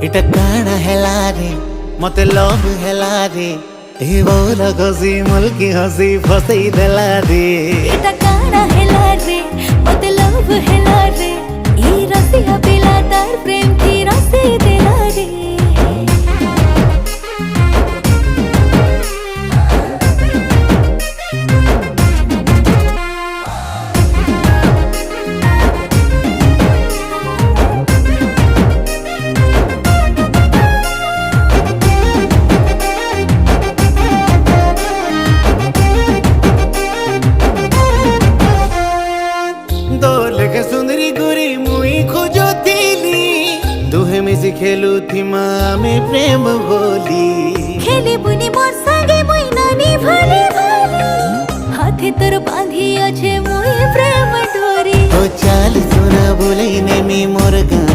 इटा काना हेला रे मते लव हेला रे ए बोल गसी मुल्की हसी फसई देला रे इटा काना हेला रे मते लव हेला रे ई रसिया पिला तार प्रेम की रसी देला रे सुंदरी गुरी मुई खोजो थीली दुहे मिसी खेलू थी माँ में प्रेम बोली खेली बुनी मोर संगे मुई नानी भाले भाले हाथे तोर बांधी अच्छे मुई प्रेम डोरी ओ चाल सुना बोले ने मी मोर गान